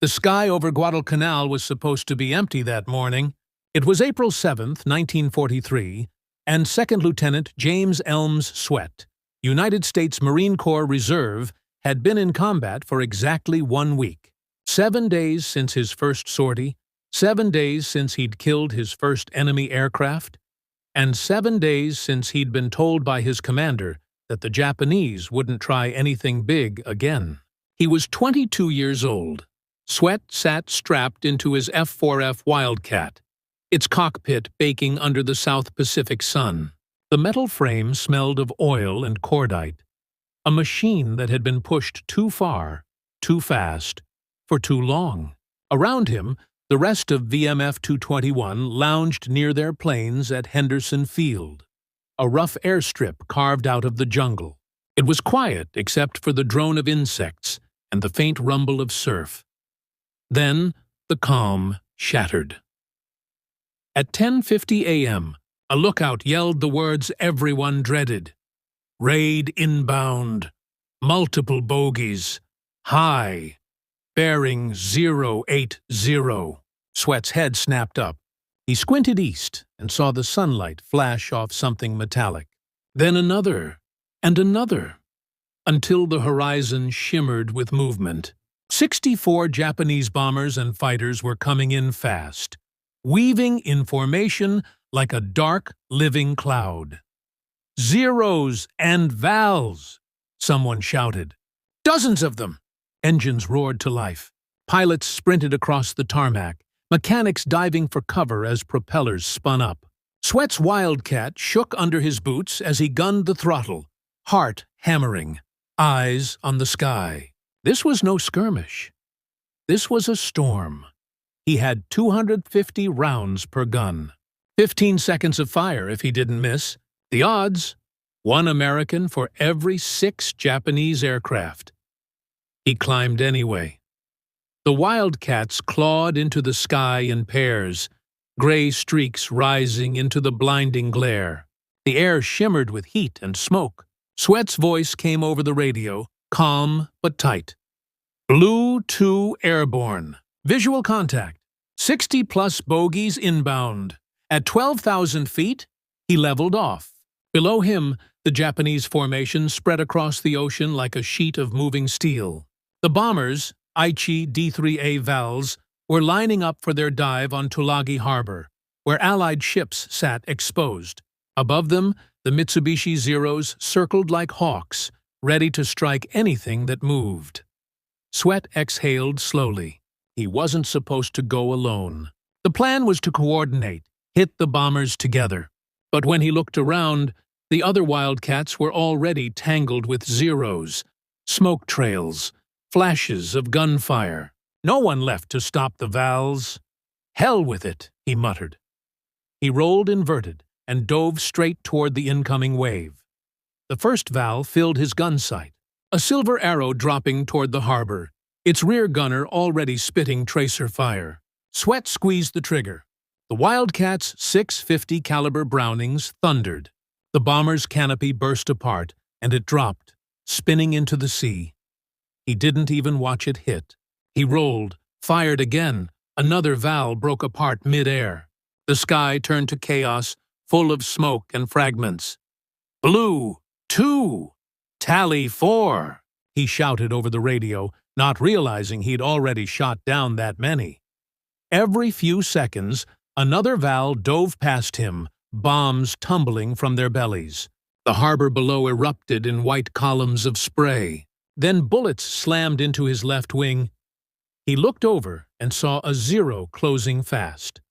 The sky over Guadalcanal was supposed to be empty that morning. It was April 7th, 1943, and Second Lieutenant James Elms Sweat, United States Marine Corps Reserve, had been in combat for exactly 1 week. 7 days since his first sortie, 7 days since he'd killed his first enemy aircraft, and 7 days since he'd been told by his commander that the Japanese wouldn't try anything big again. He was 22 years old. Sweat sat strapped into his F-4F Wildcat, its cockpit baking under the South Pacific sun. The metal frame smelled of oil and cordite, a machine that had been pushed too far, too fast, for too long. Around him, the rest of VMF 221 lounged near their planes at Henderson Field, a rough airstrip carved out of the jungle. It was quiet except for the drone of insects and the faint rumble of surf. Then the calm shattered. At 10:50 a.m., a lookout yelled the words everyone dreaded. Raid inbound. Multiple bogies. High. Bearing 080. Sweat's head snapped up. He squinted east and saw the sunlight flash off something metallic. Then another, and another, until the horizon shimmered with movement. 64 Japanese bombers and fighters were coming in fast, weaving in formation like a dark, living cloud. Zeros and vals, someone shouted. Dozens of them! Engines roared to life. Pilots sprinted across the tarmac, mechanics diving for cover as propellers spun up. Sweat's Wildcat shook under his boots as he gunned the throttle, heart hammering, eyes on the sky. This was no skirmish. This was a storm. He had 250 rounds per gun. 15 seconds of fire if he didn't miss. The odds? 1 American for every 6 Japanese aircraft. He climbed anyway. The Wildcats clawed into the sky in pairs, gray streaks rising into the blinding glare. The air shimmered with heat and smoke. Sweat's voice came over the radio, calm but tight. Blue 2 airborne. Visual contact. 60-plus bogies inbound. At 12,000 feet, he leveled off. Below him, the Japanese formation spread across the ocean like a sheet of moving steel. The bombers, Aichi D-3A Vals, were lining up for their dive on Tulagi Harbor, where Allied ships sat exposed. Above them, the Mitsubishi Zeros circled like hawks, ready to strike anything that moved. Sweat exhaled slowly. He wasn't supposed to go alone. The plan was to coordinate, hit the bombers together. But when he looked around, the other Wildcats were already tangled with Zeros, smoke trails, flashes of gunfire. No one left to stop the Vals. Hell with it, he muttered. He rolled inverted and dove straight toward the incoming wave. The first Val filled his gun sight, a silver arrow dropping toward the harbor, its rear gunner already spitting tracer fire. Sweat squeezed the trigger. The Wildcat's .650 caliber Brownings thundered. The bomber's canopy burst apart, and it dropped, spinning into the sea. He didn't even watch it hit. He rolled, fired again. Another Val broke apart mid-air. The sky turned to chaos, full of smoke and fragments. Blue 2! Tally 4! He shouted over the radio, not realizing he'd already shot down that many. Every few seconds, another Val dove past him, bombs tumbling from their bellies. The harbor below erupted in white columns of spray. Then bullets slammed into his left wing. He looked over and saw a Zero closing fast.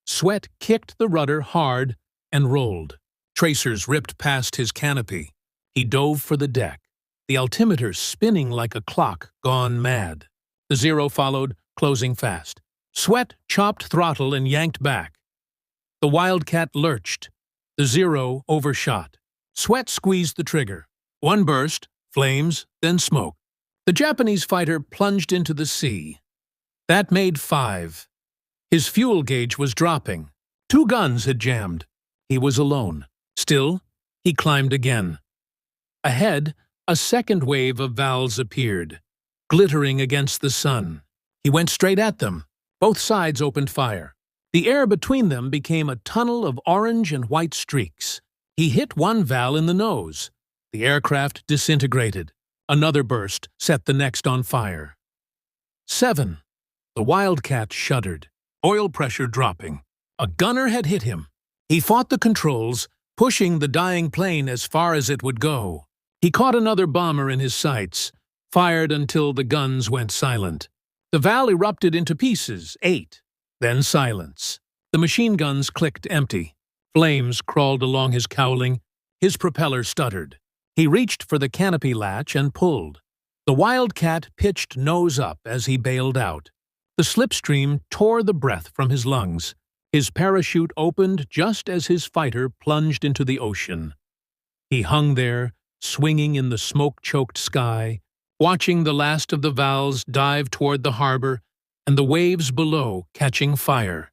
Sweat kicked the rudder hard and rolled. Tracers ripped past his canopy. He dove for the deck, the altimeter spinning like a clock gone mad. The Zero followed, closing fast. Sweat chopped throttle and yanked back. The Wildcat lurched. The Zero overshot. Sweat squeezed the trigger. One burst, flames, then smoke. The Japanese fighter plunged into the sea. That made 5. His fuel gauge was dropping. 2 guns had jammed. He was alone. Still, he climbed again. Ahead, a second wave of Vals appeared, glittering against the sun. He went straight at them. Both sides opened fire. The air between them became a tunnel of orange and white streaks. He hit one Val in the nose. The aircraft disintegrated. Another burst set the next on fire. 7. The Wildcat shuddered, oil pressure dropping. A gunner had hit him. He fought the controls, pushing the dying plane as far as it would go. He caught another bomber in his sights, fired until the guns went silent. The Val erupted into pieces, 8. Then silence. The machine guns clicked empty. Flames crawled along his cowling. His propeller stuttered. He reached for the canopy latch and pulled. The Wildcat pitched nose up as he bailed out. The slipstream tore the breath from his lungs. His parachute opened just as his fighter plunged into the ocean. He hung there, swinging in the smoke-choked sky, watching the last of the Vals dive toward the harbor and the waves below catching fire.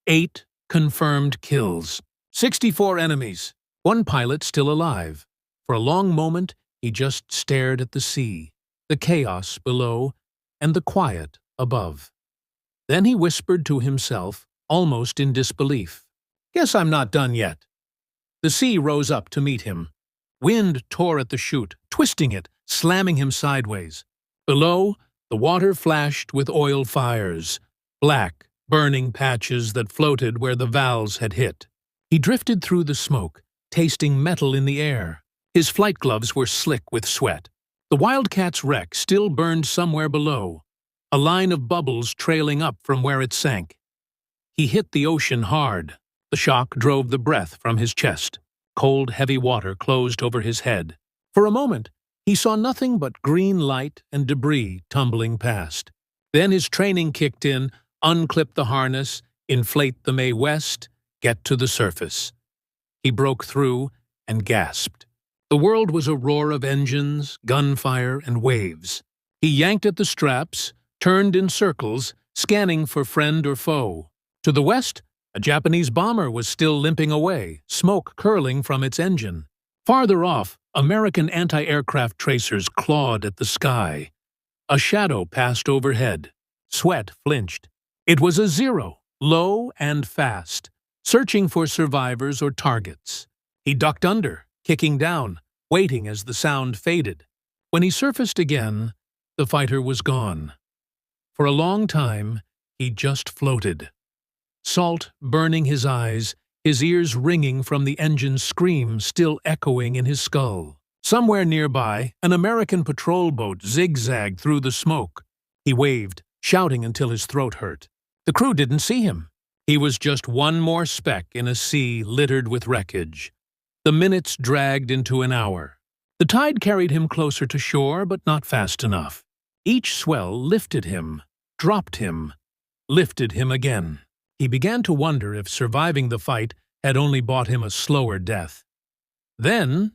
8 confirmed kills. 64 enemies. 1 pilot still alive. For a long moment, he just stared at the sea, the chaos below, and the quiet above. Then he whispered to himself, almost in disbelief, "Guess I'm not done yet." The sea rose up to meet him. Wind tore at the chute, twisting it, slamming him sideways. Below, the water flashed with oil fires, black, burning patches that floated where the Vals had hit. He drifted through the smoke, tasting metal in the air. His flight gloves were slick with sweat. The Wildcat's wreck still burned somewhere below, a line of bubbles trailing up from where it sank. He hit the ocean hard. The shock drove the breath from his chest. Cold, heavy water closed over his head. For a moment, he saw nothing but green light and debris tumbling past. Then his training kicked in, unclip the harness, inflate the Mae West, get to the surface. He broke through and gasped. The world was a roar of engines, gunfire, and waves. He yanked at the straps, turned in circles, scanning for friend or foe. To the west, a Japanese bomber was still limping away, smoke curling from its engine. Farther off, American anti-aircraft tracers clawed at the sky. A shadow passed overhead. Sweat flinched. It was a Zero, low and fast, searching for survivors or targets. He ducked under, kicking down, waiting as the sound faded. When he surfaced again, the fighter was gone. For a long time, he just floated. Salt burning his eyes, his ears ringing from the engine's scream still echoing in his skull. Somewhere nearby, an American patrol boat zigzagged through the smoke. He waved, shouting until his throat hurt. The crew didn't see him. He was just one more speck in a sea littered with wreckage. The minutes dragged into an hour. The tide carried him closer to shore, but not fast enough. Each swell lifted him, dropped him, lifted him again. He began to wonder if surviving the fight had only bought him a slower death. Then,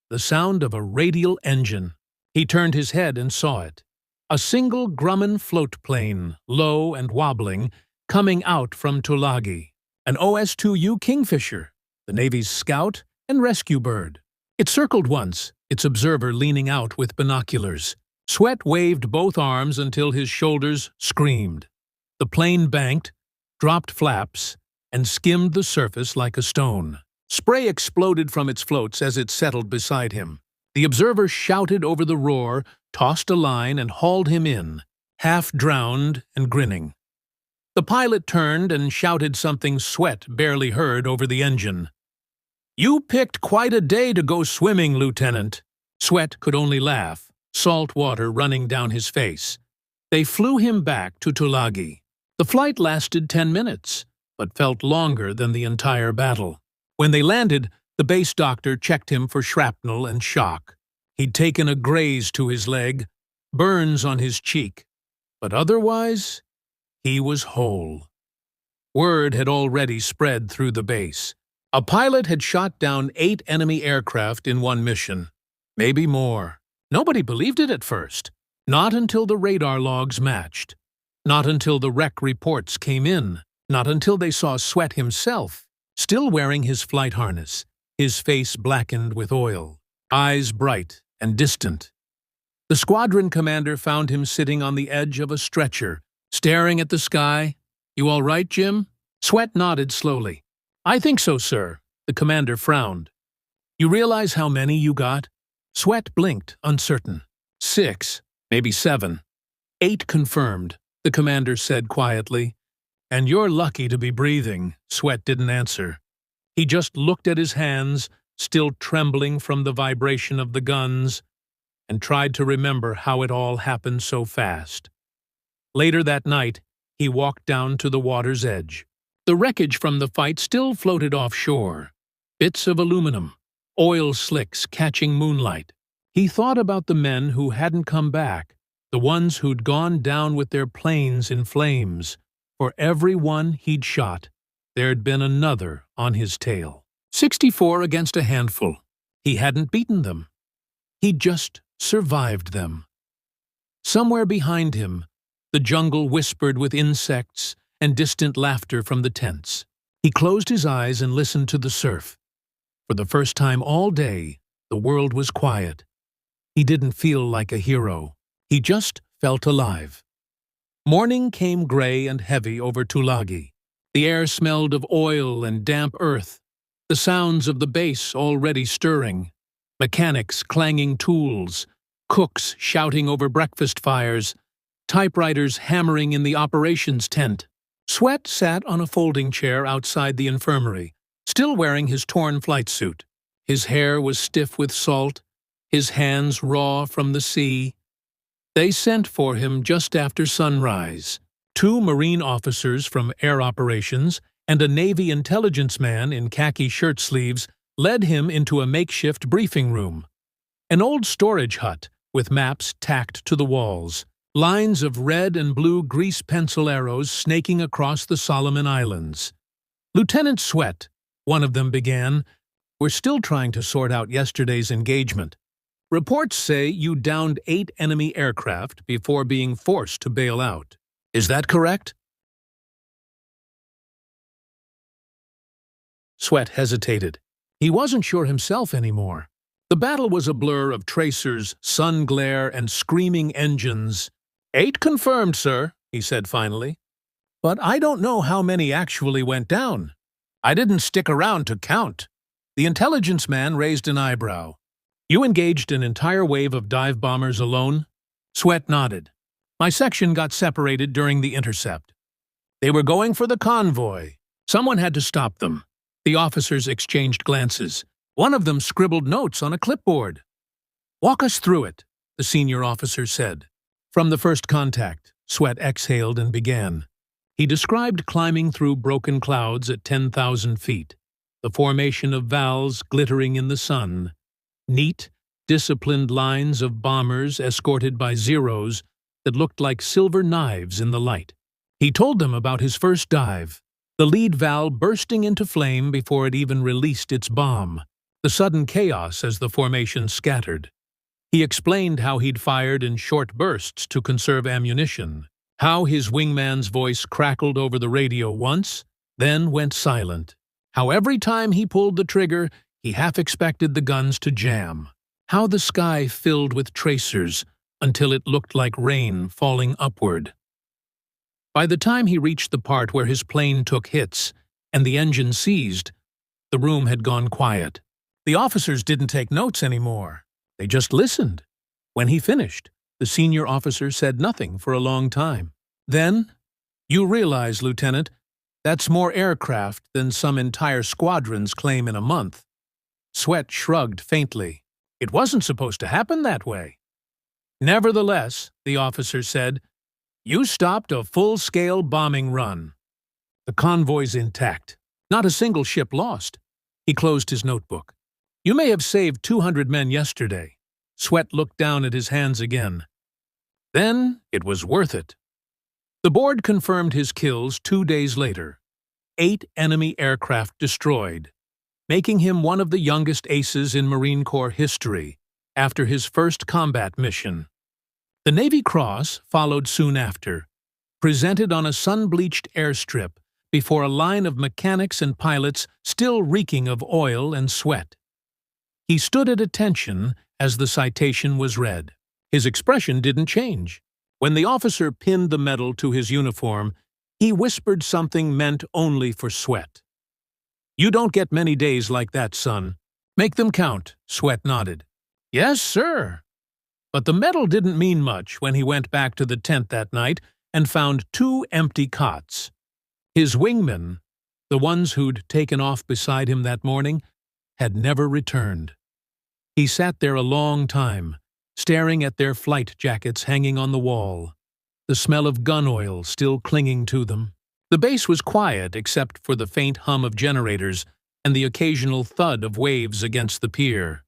the sound of a radial engine. He turned his head and saw it. A single Grumman float plane, low and wobbling, coming out from Tulagi. An OS-2U Kingfisher, the Navy's scout and rescue bird. It circled once, its observer leaning out with binoculars. Sweat waved both arms until his shoulders screamed. The plane banked, dropped flaps, and skimmed the surface like a stone. Spray exploded from its floats as it settled beside him. The observer shouted over the roar, tossed a line, and hauled him in, half-drowned and grinning. The pilot turned and shouted something Sweat barely heard over the engine. "You picked quite a day to go swimming, Lieutenant." Sweat could only laugh, salt water running down his face. They flew him back to Tulagi. The flight lasted 10 minutes, but felt longer than the entire battle. When they landed, the base doctor checked him for shrapnel and shock. He'd taken a graze to his leg, burns on his cheek, but otherwise, he was whole. Word had already spread through the base. A pilot had shot down 8 enemy aircraft in one mission. Maybe more. Nobody believed it at first. Not until the radar logs matched. Not until the wreck reports came in. Not until they saw Sweat himself, still wearing his flight harness, his face blackened with oil, eyes bright and distant. The squadron commander found him sitting on the edge of a stretcher, staring at the sky. "You all right, Jim?" Sweat nodded slowly. "I think so, sir." The commander frowned. "You realize how many you got?" Sweat blinked, uncertain. 6, maybe 7. 8 confirmed, the commander said quietly. "And you're lucky to be breathing." Sweat didn't answer. He just looked at his hands, still trembling from the vibration of the guns, and tried to remember how it all happened so fast. Later that night, he walked down to the water's edge. The wreckage from the fight still floated offshore. Bits of aluminum, oil slicks catching moonlight. He thought about the men who hadn't come back, the ones who'd gone down with their planes in flames. For every one he'd shot, there'd been another on his tail. 64 against a handful. He hadn't beaten them. He'd just survived them. Somewhere behind him, the jungle whispered with insects and distant laughter from the tents. He closed his eyes and listened to the surf. For the first time all day, the world was quiet. He didn't feel like a hero. He just felt alive. Morning came gray and heavy over Tulagi. The air smelled of oil and damp earth, the sounds of the base already stirring, mechanics clanging tools, cooks shouting over breakfast fires, typewriters hammering in the operations tent. Sweat sat on a folding chair outside the infirmary, still wearing his torn flight suit. His hair was stiff with salt, his hands raw from the sea. They sent for him just after sunrise. 2 Marine officers from Air Operations and a Navy intelligence man in khaki shirt sleeves led him into a makeshift briefing room. An old storage hut with maps tacked to the walls, lines of red and blue grease pencil arrows snaking across the Solomon Islands. "Lieutenant Sweat," one of them began, "we're still trying to sort out yesterday's engagement. Reports say you downed 8 enemy aircraft before being forced to bail out. Is that correct?" Sweat hesitated. He wasn't sure himself anymore. The battle was a blur of tracers, sun glare, and screaming engines. "8 confirmed, sir," he said finally. "But I don't know how many actually went down. I didn't stick around to count." The intelligence man raised an eyebrow. "You engaged an entire wave of dive bombers alone?" Sweat nodded. "My section got separated during the intercept. They were going for the convoy. Someone had to stop them." The officers exchanged glances. One of them scribbled notes on a clipboard. "Walk us through it," the senior officer said. From the first contact, Sweat exhaled and began. He described climbing through broken clouds at 10,000 feet, the formation of valves glittering in the sun, neat, disciplined lines of bombers escorted by Zeros that looked like silver knives in the light. He told them about his first dive, the lead valve bursting into flame before it even released its bomb, the sudden chaos as the formation scattered. He explained how he'd fired in short bursts to conserve ammunition, how his wingman's voice crackled over the radio once, then went silent, how every time he pulled the trigger, he half expected the guns to jam, how the sky filled with tracers until it looked like rain falling upward. By the time he reached the part where his plane took hits and the engine seized, the room had gone quiet. The officers didn't take notes anymore. They just listened. When he finished, the senior officer said nothing for a long time. Then, "You realize, Lieutenant, that's more aircraft than some entire squadrons claim in a month." Sweat shrugged faintly. "It wasn't supposed to happen that way." "Nevertheless," the officer said, "you stopped a full-scale bombing run. The convoy's intact. Not a single ship lost." He closed his notebook. "You may have saved 200 men yesterday." Sweat looked down at his hands again. "Then it was worth it." The board confirmed his kills 2 days later. 8 enemy aircraft destroyed, making him one of the youngest aces in Marine Corps history after his first combat mission. The Navy Cross followed soon after, presented on a sun-bleached airstrip before a line of mechanics and pilots still reeking of oil and sweat. He stood at attention as the citation was read. His expression didn't change. When the officer pinned the medal to his uniform, he whispered something meant only for Sweat. "You don't get many days like that, son. Make them count," Sweat nodded. "Yes, sir." But the medal didn't mean much when he went back to the tent that night and found 2 empty cots. His wingmen, the ones who'd taken off beside him that morning, had never returned. He sat there a long time, staring at their flight jackets hanging on the wall, the smell of gun oil still clinging to them. The base was quiet except for the faint hum of generators and the occasional thud of waves against the pier.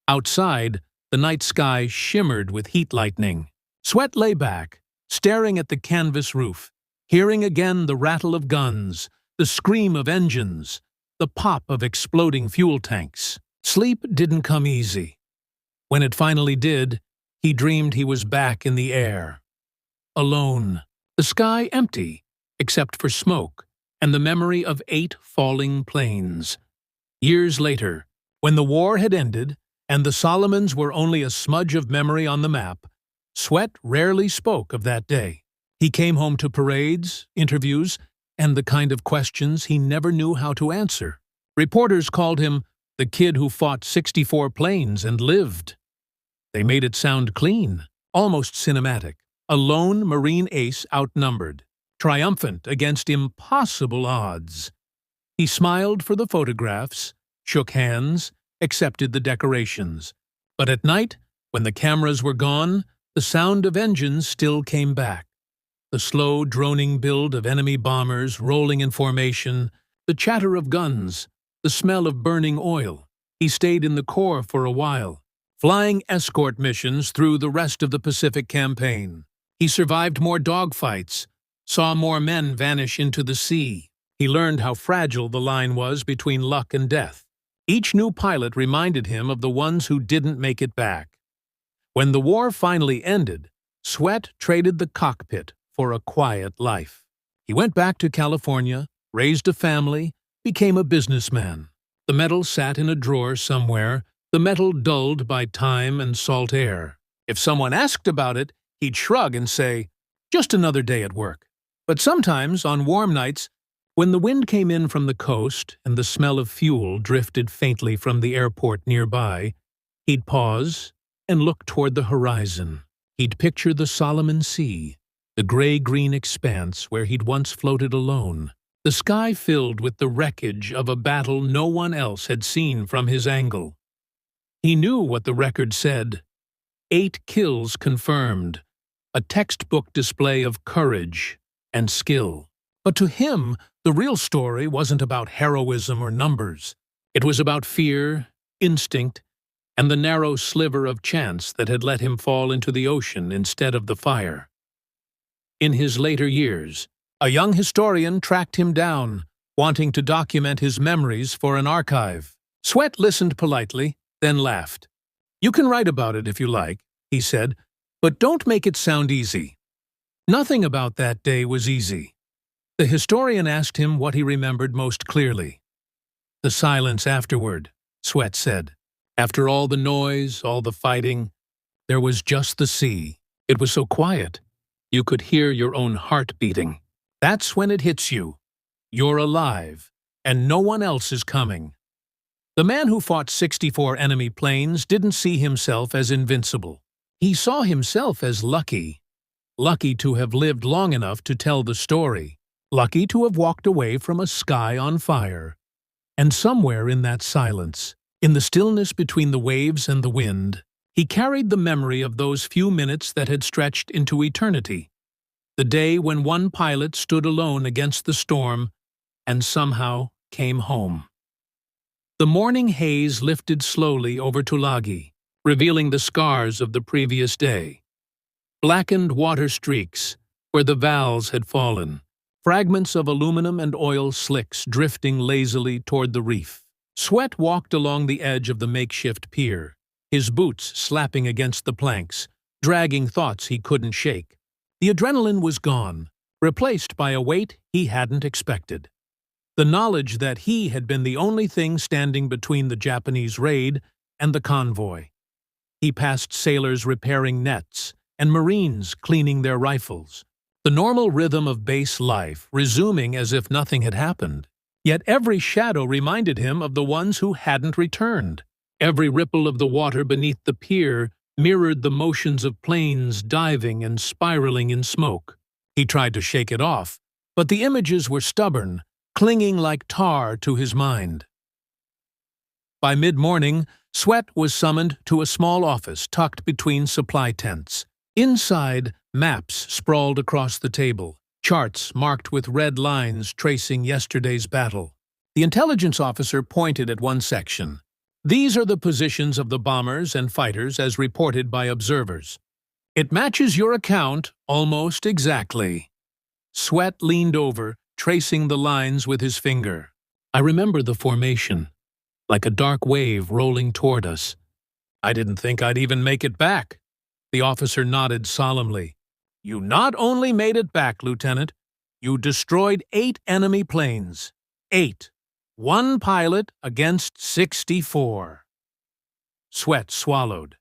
Outside, the night sky shimmered with heat lightning. Sweat lay back, staring at the canvas roof, hearing again the rattle of guns, the scream of engines, the pop of exploding fuel tanks. Sleep didn't come easy. When it finally did, he dreamed he was back in the air. Alone, the sky empty, except for smoke and the memory of 8 falling planes. Years later, when the war had ended and the Solomons were only a smudge of memory on the map, Sweat rarely spoke of that day. He came home to parades, interviews, and the kind of questions he never knew how to answer. Reporters called him the kid who fought 64 planes and lived. They made it sound clean, almost cinematic. A lone Marine ace outnumbered, triumphant against impossible odds. He smiled for the photographs, shook hands, accepted the decorations. But at night, when the cameras were gone, the sound of engines still came back. The slow, droning build of enemy bombers rolling in formation, the chatter of guns, the smell of burning oil. He stayed in the Corps for a while, flying escort missions through the rest of the Pacific campaign. He survived more dogfights, saw more men vanish into the sea. He learned how fragile the line was between luck and death. Each new pilot reminded him of the ones who didn't make it back. When the war finally ended, Sweat traded the cockpit for a quiet life. He went back to California, raised a family, became a businessman. The medal sat in a drawer somewhere, the metal dulled by time and salt air. If someone asked about it, he'd shrug and say, "Just another day at work." But sometimes, on warm nights, when the wind came in from the coast and the smell of fuel drifted faintly from the airport nearby, he'd pause and look toward the horizon. He'd picture the Solomon Sea, the gray-green expanse where he'd once floated alone, the sky filled with the wreckage of a battle no one else had seen from his angle. He knew what the record said. 8 kills confirmed, a textbook display of courage and skill. But to him, the real story wasn't about heroism or numbers. It was about fear, instinct, and the narrow sliver of chance that had let him fall into the ocean instead of the fire. In his later years, a young historian tracked him down, wanting to document his memories for an archive. Sweat listened politely, then laughed. "You can write about it if you like," he said, "but don't make it sound easy." Nothing about that day was easy. The historian asked him what he remembered most clearly. "The silence afterward," Sweat said. "After all the noise, all the fighting, there was just the sea. It was so quiet. You could hear your own heart beating. That's when it hits you. You're alive, and no one else is coming." The man who fought 64 enemy planes didn't see himself as invincible. He saw himself as lucky. Lucky to have lived long enough to tell the story. Lucky to have walked away from a sky on fire. And somewhere in that silence, in the stillness between the waves and the wind, he carried the memory of those few minutes that had stretched into eternity. The day when one pilot stood alone against the storm and somehow came home. The morning haze lifted slowly over Tulagi, revealing the scars of the previous day. Blackened water streaks where the valves had fallen, fragments of aluminum and oil slicks drifting lazily toward the reef. Sweat walked along the edge of the makeshift pier, his boots slapping against the planks, dragging thoughts he couldn't shake. The adrenaline was gone, replaced by a weight he hadn't expected. The knowledge that he had been the only thing standing between the Japanese raid and the convoy. He passed sailors repairing nets, and Marines cleaning their rifles. The normal rhythm of base life resuming as if nothing had happened. Yet every shadow reminded him of the ones who hadn't returned. Every ripple of the water beneath the pier mirrored the motions of planes diving and spiraling in smoke. He tried to shake it off, but the images were stubborn, clinging like tar to his mind. By mid-morning, Sweat was summoned to a small office tucked between supply tents. Inside, maps sprawled across the table, charts marked with red lines tracing yesterday's battle. The intelligence officer pointed at one section. These are the positions of the bombers and fighters as reported by observers. It matches your account almost exactly. Sweat leaned over, tracing the lines with his finger. I remember the formation, like a dark wave rolling toward us. I didn't think I'd even make it back. The officer nodded solemnly. You not only made it back, Lieutenant, you destroyed 8 enemy planes. 8. 1 pilot against 64. Sweat swallowed.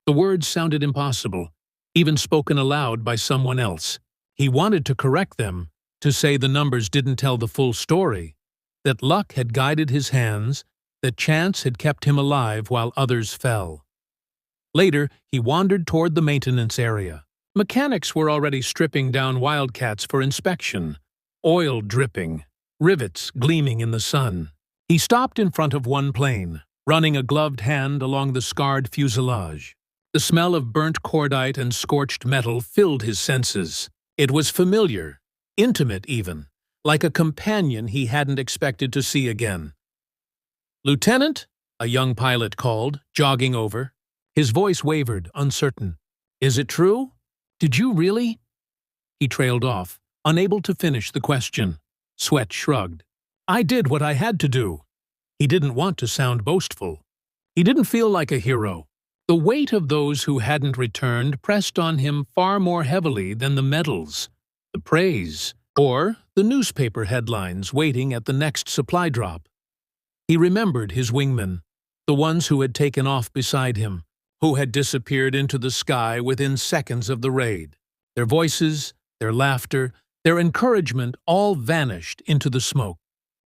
The words sounded impossible, even spoken aloud by someone else. He wanted to correct them, to say the numbers didn't tell the full story, that luck had guided his hands, that chance had kept him alive while others fell. Later, he wandered toward the maintenance area. Mechanics were already stripping down Wildcats for inspection, oil dripping, rivets gleaming in the sun. He stopped in front of one plane, running a gloved hand along the scarred fuselage. The smell of burnt cordite and scorched metal filled his senses. It was familiar, intimate even, like a companion he hadn't expected to see again. Lieutenant, a young pilot called, jogging over. His voice wavered, uncertain. Is it true? Did you really? He trailed off, unable to finish the question. Sweat shrugged. I did what I had to do. He didn't want to sound boastful. He didn't feel like a hero. The weight of those who hadn't returned pressed on him far more heavily than the medals, the praise, or the newspaper headlines waiting at the next supply drop. He remembered his wingmen, the ones who had taken off beside him, who had disappeared into the sky within seconds of the raid. Their voices, their laughter, their encouragement all vanished into the smoke.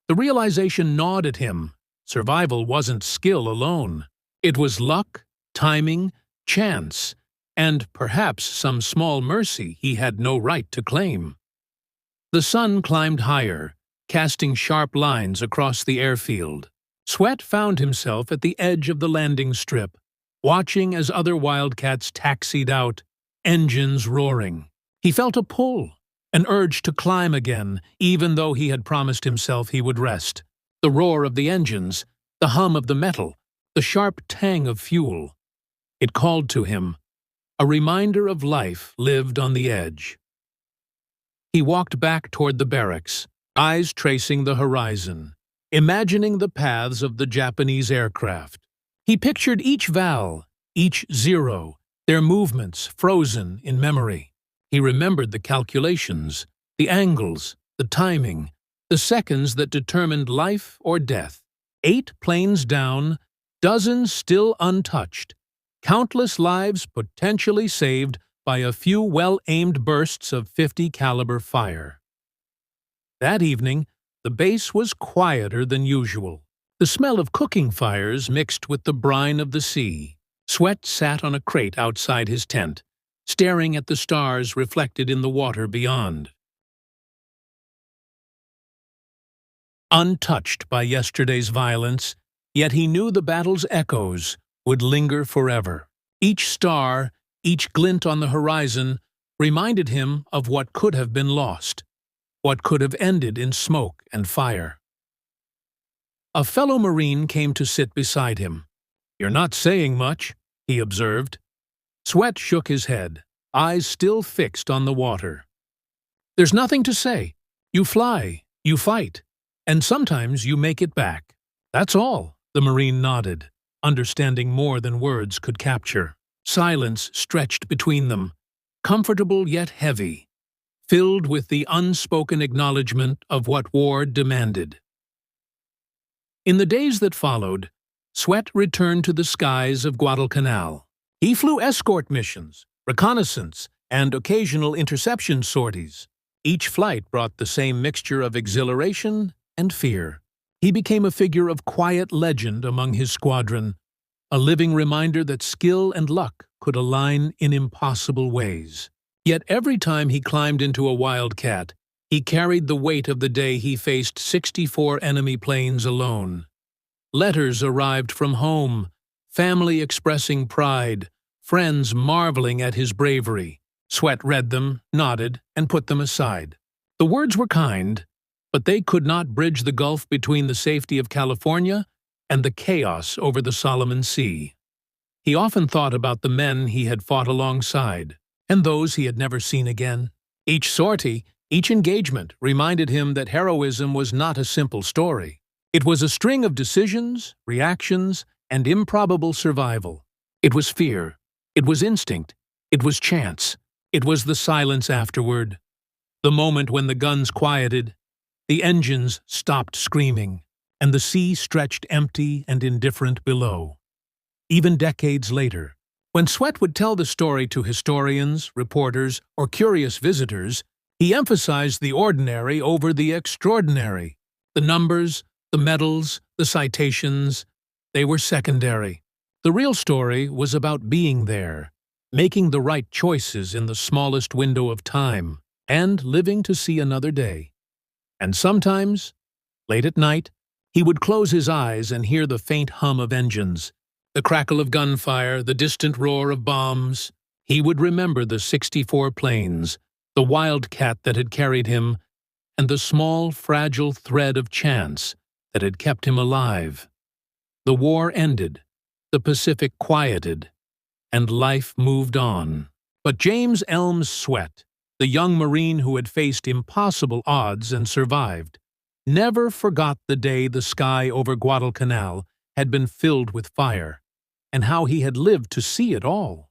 The realization gnawed at him. Survival wasn't skill alone. It was luck, timing, chance, and perhaps some small mercy he had no right to claim. The sun climbed higher, casting sharp lines across the airfield. Sweat found himself at the edge of the landing strip, watching as other Wildcats taxied out, engines roaring. He felt a pull, an urge to climb again, even though he had promised himself he would rest. The roar of the engines, the hum of the metal, the sharp tang of fuel. It called to him, a reminder of life lived on the edge. He walked back toward the barracks, eyes tracing the horizon, imagining the paths of the Japanese aircraft. He pictured each VAL, each zero, their movements frozen in memory. He remembered the calculations, the angles, the timing, the seconds that determined life or death. 8 planes down, dozens still untouched, countless lives potentially saved by a few well-aimed bursts of .50 caliber fire. That evening, the base was quieter than usual. The smell of cooking fires mixed with the brine of the sea. Sweat sat on a crate outside his tent, staring at the stars reflected in the water beyond. Untouched by yesterday's violence, yet he knew the battle's echoes would linger forever. Each star, each glint on the horizon, reminded him of what could have been lost, what could have ended in smoke and fire. A fellow Marine came to sit beside him. "You're not saying much," he observed. Sweat shook his head, eyes still fixed on the water. "There's nothing to say. You fly, you fight, and sometimes you make it back. That's all," the Marine nodded, understanding more than words could capture. Silence stretched between them, comfortable yet heavy, filled with the unspoken acknowledgement of what war demanded. In the days that followed, Sweat returned to the skies of Guadalcanal. He flew escort missions, reconnaissance, and occasional interception sorties. Each flight brought the same mixture of exhilaration and fear. He became a figure of quiet legend among his squadron, a living reminder that skill and luck could align in impossible ways. Yet every time he climbed into a Wildcat, he carried the weight of the day he faced 64 enemy planes alone. Letters arrived from home, family expressing pride, friends marveling at his bravery. Sweat read them, nodded, and put them aside. The words were kind, but they could not bridge the gulf between the safety of California and the chaos over the Solomon Sea. He often thought about the men he had fought alongside, and those he had never seen again. Each sortie, each engagement reminded him that heroism was not a simple story. It was a string of decisions, reactions, and improbable survival. It was fear. It was instinct. It was chance. It was the silence afterward. The moment when the guns quieted, the engines stopped screaming, and the sea stretched empty and indifferent below. Even decades later, when Sweat would tell the story to historians, reporters, or curious visitors, he emphasized the ordinary over the extraordinary. The numbers, the medals, the citations, they were secondary. The real story was about being there, making the right choices in the smallest window of time, and living to see another day. And sometimes, late at night, he would close his eyes and hear the faint hum of engines, the crackle of gunfire, the distant roar of bombs. He would remember the 64 planes, the Wildcat that had carried him, and the small, fragile thread of chance that had kept him alive. The war ended, the Pacific quieted, and life moved on. But James Elms Sweat, the young Marine who had faced impossible odds and survived, never forgot the day the sky over Guadalcanal had been filled with fire, and how he had lived to see it all.